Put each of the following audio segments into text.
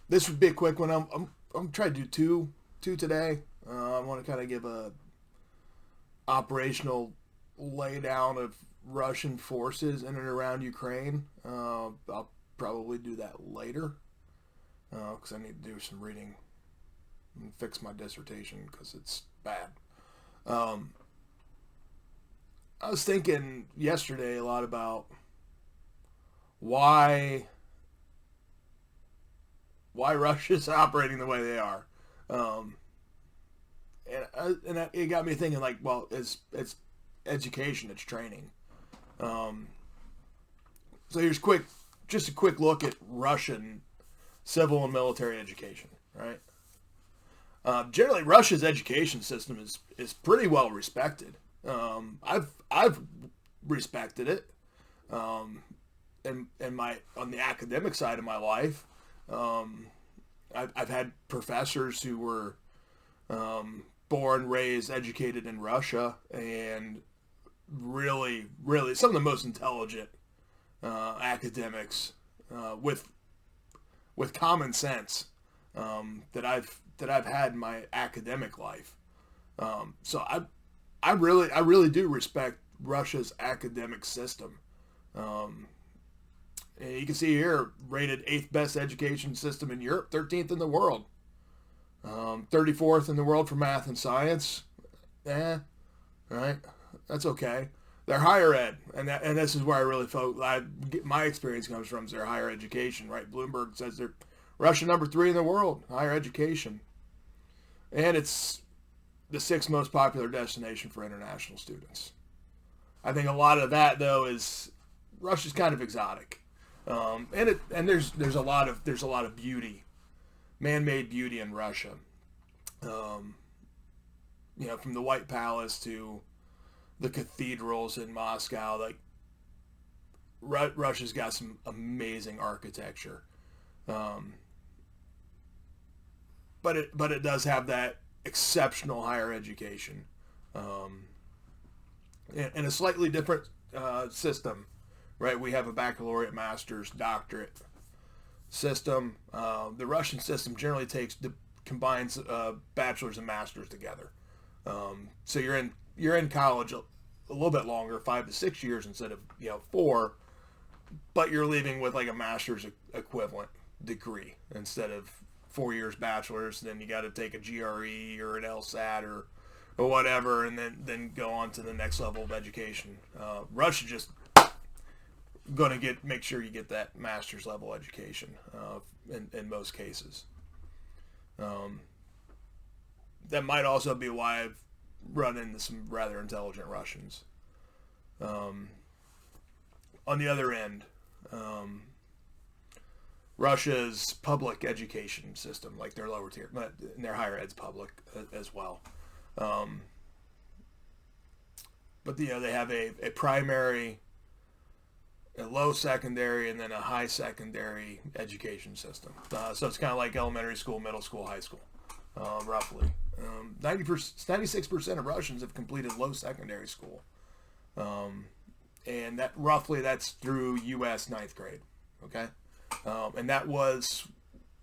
This would be a quick one. I'm trying to do two today. I want to kind of give a operational laydown of Russian forces in and around Ukraine. I'll probably do that later because I need to do some reading and fix my dissertation because it's bad. Um, I was thinking yesterday a lot about why why Russia's operating the way they are. Um, it got me thinking like, well, it's education, it's training. Um, so here's just a quick look at Russian civil and military education, right? Generally, Russia's education system is pretty well respected. I've respected it, and my on the academic side of my life. Um, I've had professors who were born, raised, educated in Russia, and really some of the most intelligent academics with common sense that I've had in my academic life. So I really do respect Russia's academic system. Um, and you can see here rated eighth best education system in Europe, 13th in the world, 34th in the world for math and science. Right, that's okay. They're higher ed, and this is where I really felt my experience comes from. Is their higher education, right? Bloomberg says they're Russia number three in the world, higher education, and it's the sixth most popular destination for international students. I think a lot of that though is Russia's kind of exotic, and there's a lot of beauty, man-made beauty in Russia. Um, from the White Palace to the cathedrals in Moscow, like Russia's got some amazing architecture, um, but it does have that exceptional higher education, um, and a slightly different system, right? We have a baccalaureate, master's, doctorate system. The Russian system generally combines bachelor's and master's together. So you're in college a little bit longer, 5 to 6 years instead of 4, but you're leaving with like a master's equivalent degree instead of 4 years bachelor's. Then you got to take a GRE or an LSAT or whatever, and then go on to the next level of education. Russia just going to make sure you get that master's level education in most cases. Um, that might also be why I've run into some rather intelligent Russians. Um, on the other end, um, Russia's public education system, like their lower tier, but their higher ed's public as well. Um, but they have a primary, a low secondary, and then a high secondary education system. So it's kind of like elementary school, middle school, high school, roughly. 96% of Russians have completed low secondary school, and that's through U.S. ninth grade. Okay, and that was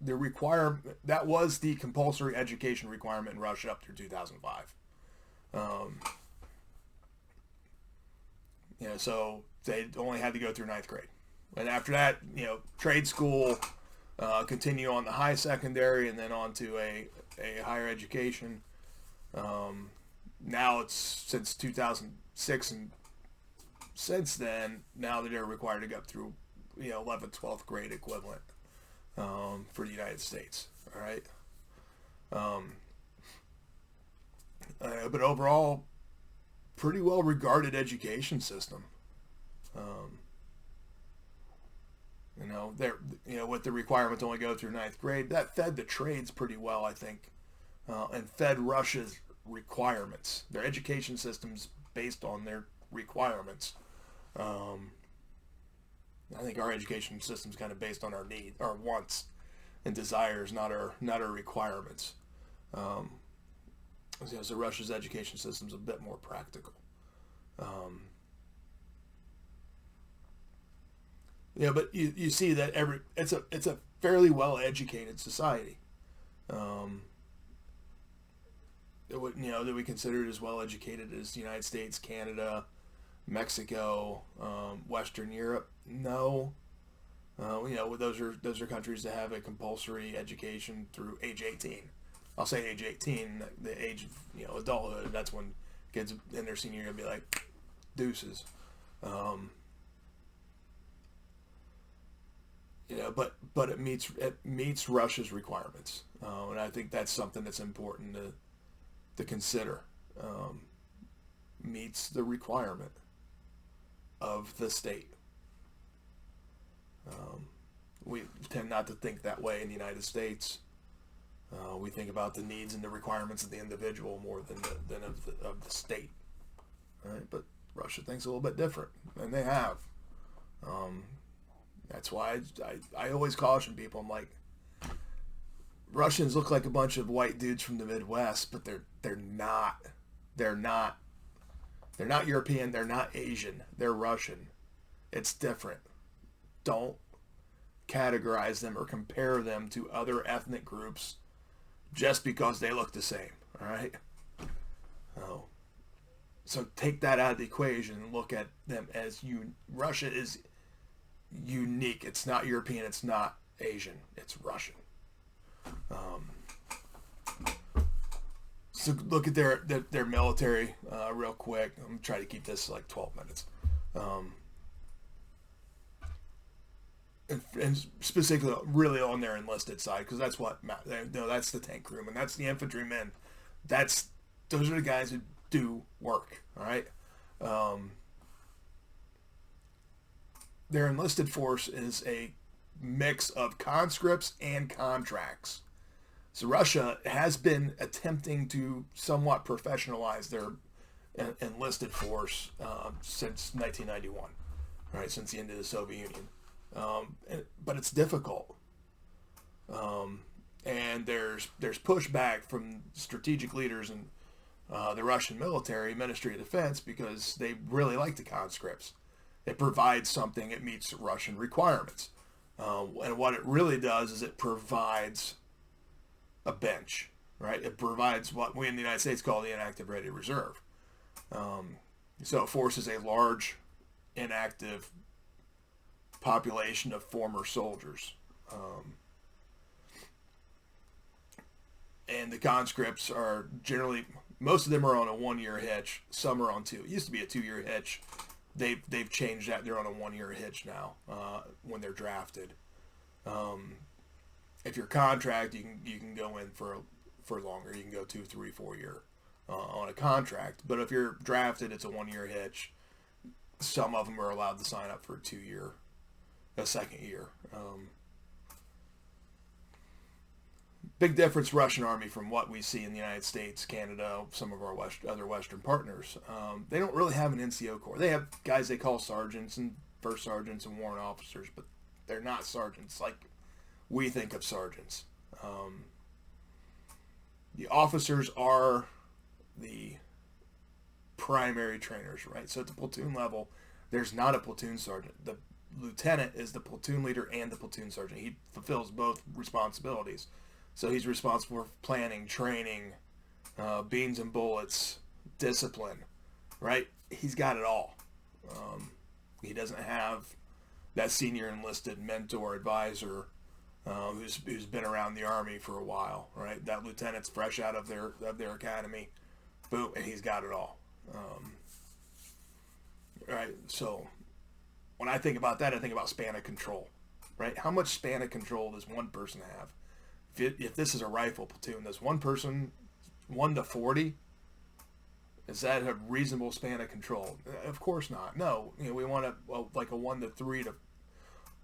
that was the compulsory education requirement in Russia up through 2005. Um, so they only had to go through ninth grade, and after that, trade school, continue on the high secondary, and then on to a higher education. Now it's since 2006, and since then, now they're required to go up through 11th, 12th grade equivalent for the United States. All right. But overall, pretty well regarded education system. Um, they're with the requirement to only go through ninth grade, that fed the trades pretty well, I think, and fed Russia's requirements. Their education system's based on their requirements. I think our education system's kind of based on our needs, our wants, and desires, not our requirements. Um, so Russia's education system's a bit more practical. Um, but you see that it's a fairly well-educated society. That would, that we consider it as well-educated as the United States, Canada, Mexico, Western Europe. No. Those are countries that have a compulsory education through age 18. I'll say age 18, the age of adulthood. That's when kids in their senior year be like, deuces. But it meets Russia's requirements, and I think that's something that's important to consider. Meets the requirement of the state. We tend not to think that way in the United States. We think about the needs and the requirements of the individual more than of the state. All right? But Russia thinks a little bit different, and they have. That's why I always caution people. I'm like, Russians look like a bunch of white dudes from the Midwest, but they're not. They're not European. They're not Asian. They're Russian. It's different. Don't categorize them or compare them to other ethnic groups just because they look the same. All right. So take that out of the equation and look at them as Russia is unique. It's not European. It's not Asian. It's Russian. So look at their military real quick. I'm gonna try to keep this like 12 minutes. And specifically really on their enlisted side, because that's that's the tank crewmen, that's the infantrymen, those are the guys who do work. All right. Their enlisted force is a mix of conscripts and contracts. So Russia has been attempting to somewhat professionalize their enlisted force since 1991, right? Since the end of the Soviet Union. But it's difficult. And there's pushback from strategic leaders and the Russian military, Ministry of Defense, because they really like the conscripts. It provides something, it meets Russian requirements. And what it really does is it provides a bench, right? It provides what we in the United States call the inactive ready reserve. So it forces a large inactive population of former soldiers. And the conscripts are generally, most of them are on a 1-year hitch. Some are on 2. It used to be a 2-year hitch. They've changed that. They're on a 1-year hitch now when they're drafted. If you're contract, you can go in for longer. You can go 2, 3, 4 year on a contract. But if you're drafted, it's a 1-year hitch. Some of them are allowed to sign up for a second year. Big difference, Russian Army, from what we see in the United States, Canada, some of our other Western partners. They don't really have an NCO corps. They have guys they call sergeants and first sergeants and warrant officers, but they're not sergeants like we think of sergeants. The officers are the primary trainers, right? So at the platoon level, there's not a platoon sergeant. The lieutenant is the platoon leader and the platoon sergeant. He fulfills both responsibilities. So he's responsible for planning, training, beans and bullets, discipline, right? He's got it all. He doesn't have that senior enlisted mentor, advisor, who's been around the Army for a while, right? That lieutenant's fresh out of their academy, boom, and he's got it all. Right? So when I think about that, I think about span of control, right? How much span of control does one person have? If this is a rifle platoon, does one person 1 to 40? Is that a reasonable span of control? Of course not. No, we want like a 1 to 3 to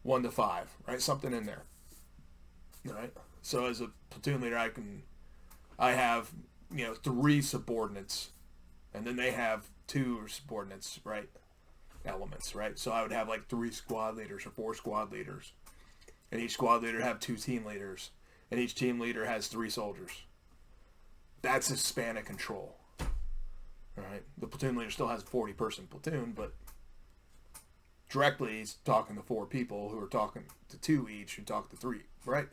1 to 5, right? Something in there. All right. So as a platoon leader, I have 3 subordinates, and then they have 2 subordinates, right? Elements, right? So I would have like 3 squad leaders or 4 squad leaders, and each squad leader have 2 team leaders. And each team leader has 3 soldiers. That's a span of control. All right. The platoon leader still has a 40-person platoon, but directly he's talking to 4 people who are talking to 2 each, who talk to 3 right?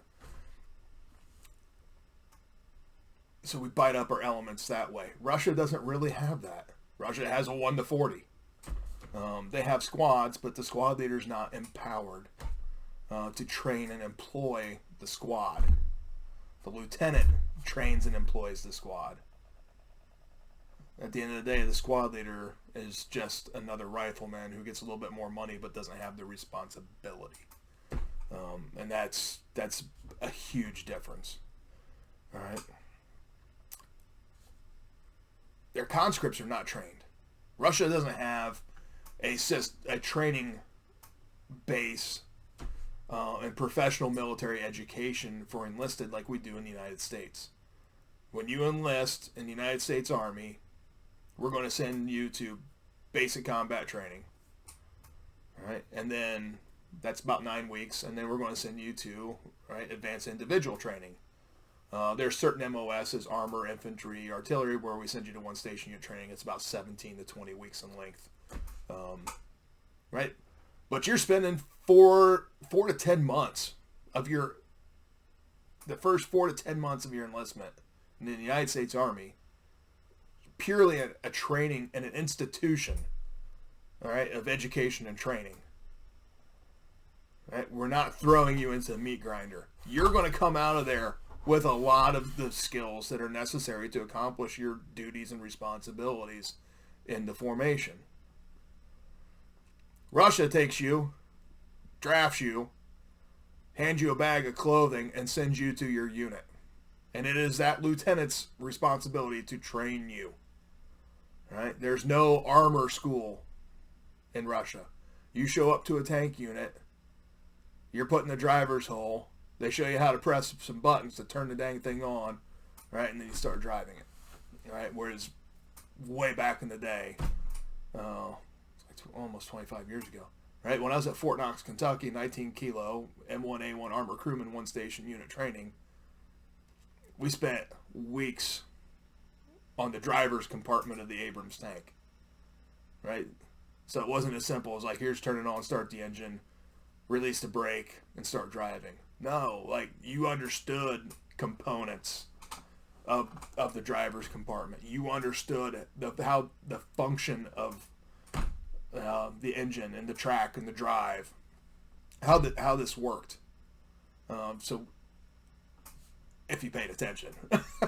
So we bite up our elements that way. Russia doesn't really have that. Russia has a 1 to 40. They have squads, but the squad leader's not empowered to train and employ the squad. The lieutenant trains and employs the squad. At the end of the day, the squad leader is just another rifleman who gets a little bit more money but doesn't have the responsibility. And that's a huge difference. All right. Their conscripts are not trained. Russia doesn't have a training base and professional military education for enlisted like we do in the United States. When you enlist in the United States Army, we're going to send you to basic combat training. All right, and then that's about 9 weeks, and then we're going to send you to advanced individual training. There's certain MOSs, armor, infantry, artillery, where we send you to one station unit training. It's about 17 to 20 weeks in length. Right? But you're spending 4 to 10 months of the first 4 to 10 months of your enlistment in the United States Army purely a training and an institution, all right, of education and training. Right? We're not throwing you into the meat grinder. You're going to come out of there with a lot of the skills that are necessary to accomplish your duties and responsibilities in the formation. Russia takes you, drafts you, hands you a bag of clothing, and sends you to your unit. And it is that lieutenant's responsibility to train you. Right? There's no armor school in Russia. You show up to a tank unit, you're put in the driver's hole, they show you how to press some buttons to turn the dang thing on, right? And then you start driving it, right? Whereas way back in the day, it's almost 25 years ago, right? When I was at Fort Knox, Kentucky, 19 kilo M1A1 armor crewman, one station unit training, we spent weeks on the driver's compartment of the Abrams tank, right? So it wasn't as simple as like, here's turn it on, start the engine, release the brake, and start driving. No, like you understood components of the driver's compartment. You understood how the function of the engine and the track and the drive, how this worked. So if you paid attention,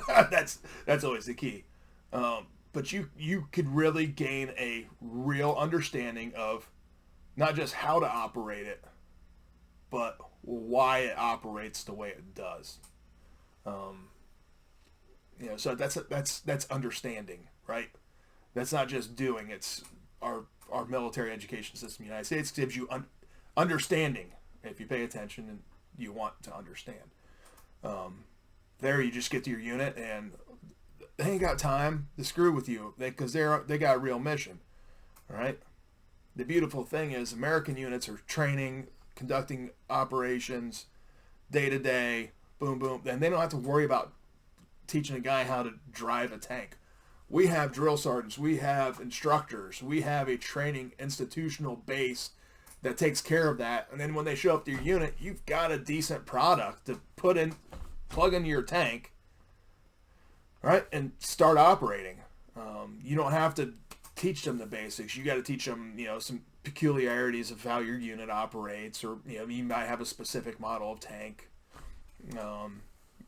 that's always the key. But you could really gain a real understanding of not just how to operate it, but why it operates the way it does. So that's understanding, right? That's not just doing. It's our military education system in the United States gives you understanding if you pay attention and you want to understand. There you just get to your unit and they ain't got time to screw with you because they got a real mission, all right? The beautiful thing is American units are training, conducting operations day to day, boom, boom. Then they don't have to worry about teaching a guy how to drive a tank. We have drill sergeants, we have instructors, we have a training institutional base that takes care of that. And then when they show up to your unit, you've got a decent product to plug into your tank, right, and start operating. You don't have to teach them the basics. You got to teach them, some peculiarities of how your unit operates, or you might have a specific model of tank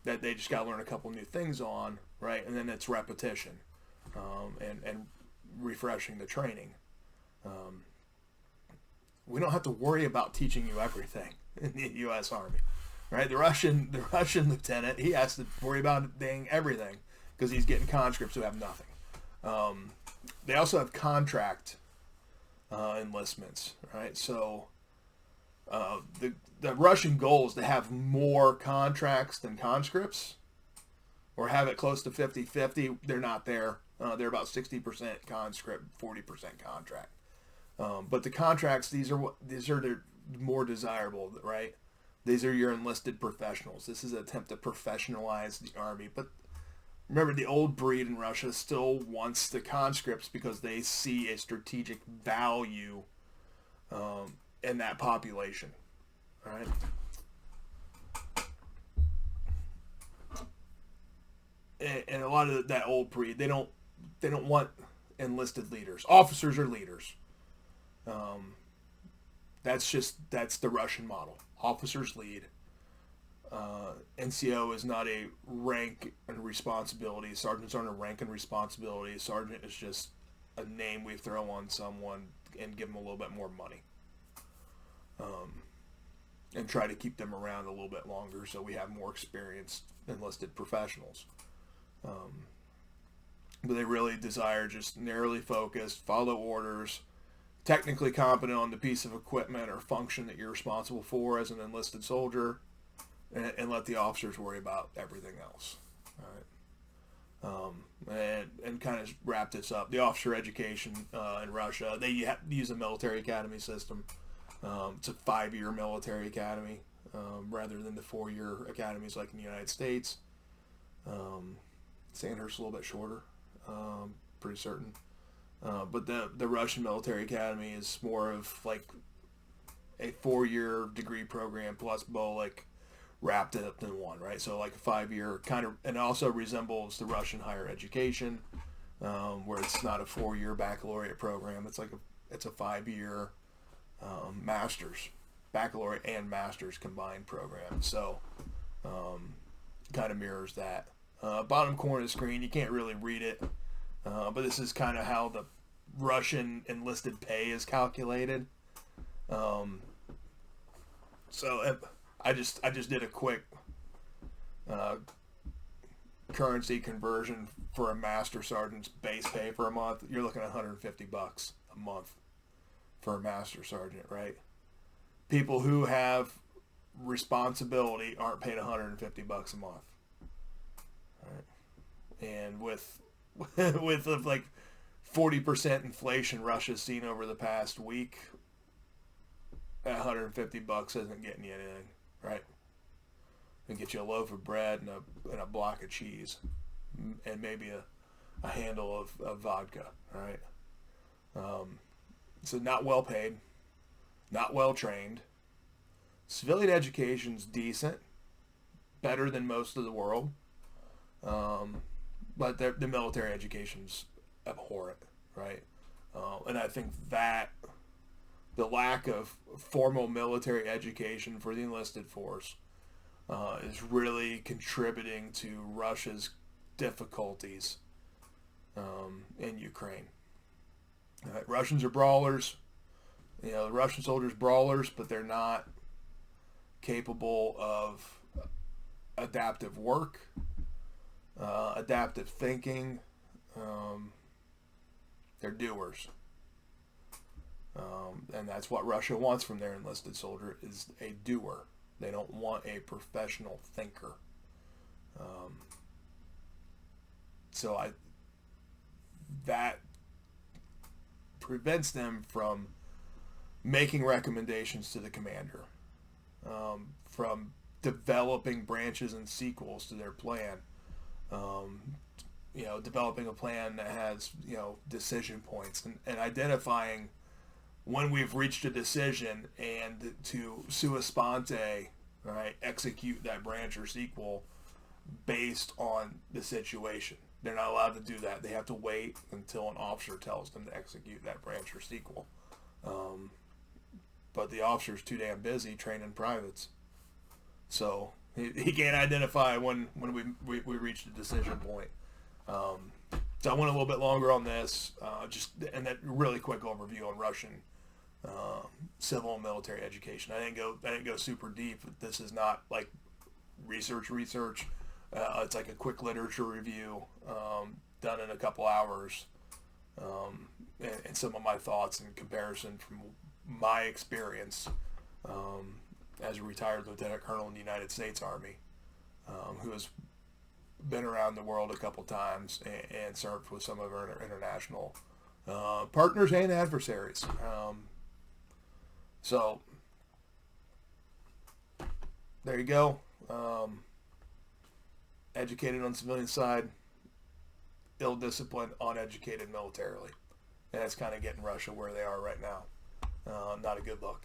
that they just got to learn a couple new things on, right? And then it's repetition and refreshing the training. We don't have to worry about teaching you everything in the U.S. Army, right? The Russian lieutenant, he has to worry about dang everything because he's getting conscripts who have nothing. They also have contract enlistments, right? So the Russian goal is to have more contracts than conscripts, or have it close to 50-50. They're not there. They're about 60% conscript, 40% contract. But the contracts, these are the more desirable, right? These are your enlisted professionals. This is an attempt to professionalize the Army. But remember, the old breed in Russia still wants the conscripts because they see a strategic value in that population. All right. lot of that old breed, they don't want enlisted leaders. Officers are leaders. That's the Russian model. Officers lead. NCO is not a rank and responsibility. Sergeants aren't a rank and responsibility. Sergeant is just a name we throw on someone and give them a little bit more money. And try to keep them around a little bit longer so we have more experienced enlisted professionals. But they really desire just narrowly focused, follow orders, technically competent on the piece of equipment or function that you're responsible for as an enlisted soldier, and let the officers worry about everything else. All right. And kind of wrap this up. The officer education in Russia, they use a military academy system. It's a 5-year military academy rather than the 4-year academies like in the United States. Sandhurst's a little bit shorter, pretty certain. But the Russian military academy is more of like a 4-year degree program plus BOLIC wrapped up in one, right? So like a 5-year kind of, and it also resembles the Russian higher education, where it's not a 4-year baccalaureate program. It's a 5-year master's, baccalaureate and master's combined program. So kind of mirrors that. Bottom corner of the screen, you can't really read it, but this is kind of how the Russian enlisted pay is calculated. So I just did a quick currency conversion for a master sergeant's base pay for a month. You're looking at $150 a month for a master sergeant, right? People who have responsibility aren't paid $150 a month. All right. And with like 40% inflation Russia's seen over the past week, that $150 isn't getting you anything, right? It get you a loaf of bread and a block of cheese, and maybe a handle of vodka, right? So not well paid, not well trained. Civilian education's decent, better than most of the world, but the military education's abhorrent, right? And I think that the lack of formal military education for the enlisted force is really contributing to Russia's difficulties in Ukraine. Russians are brawlers. You know, the Russian soldiers brawlers, but they're not capable of adaptive work, adaptive thinking. They're doers. And that's what Russia wants from their enlisted soldier, is a doer. They don't want a professional thinker. That prevents them from making recommendations to the commander, from developing branches and sequels to their plan, developing a plan that has, decision points and identifying when we've reached a decision and to sua sponte, right, execute that branch or sequel based on the situation. They're not allowed to do that. They have to wait until an officer tells them to execute that branch or sequel. But the officer's too damn busy training privates. So he can't identify when we reached a decision point. So I went a little bit longer on this, and that really quick overview on Russian civil and military education. I didn't go super deep. This is not like research. It's like a quick literature review done in a couple hours, and some of my thoughts in comparison from my experience as a retired lieutenant colonel in the United States Army, who has been around the world a couple times and served with some of our international partners and adversaries. So there you go. Educated on civilian side, ill-disciplined, uneducated militarily. And that's kind of getting Russia where they are right now. Not a good look.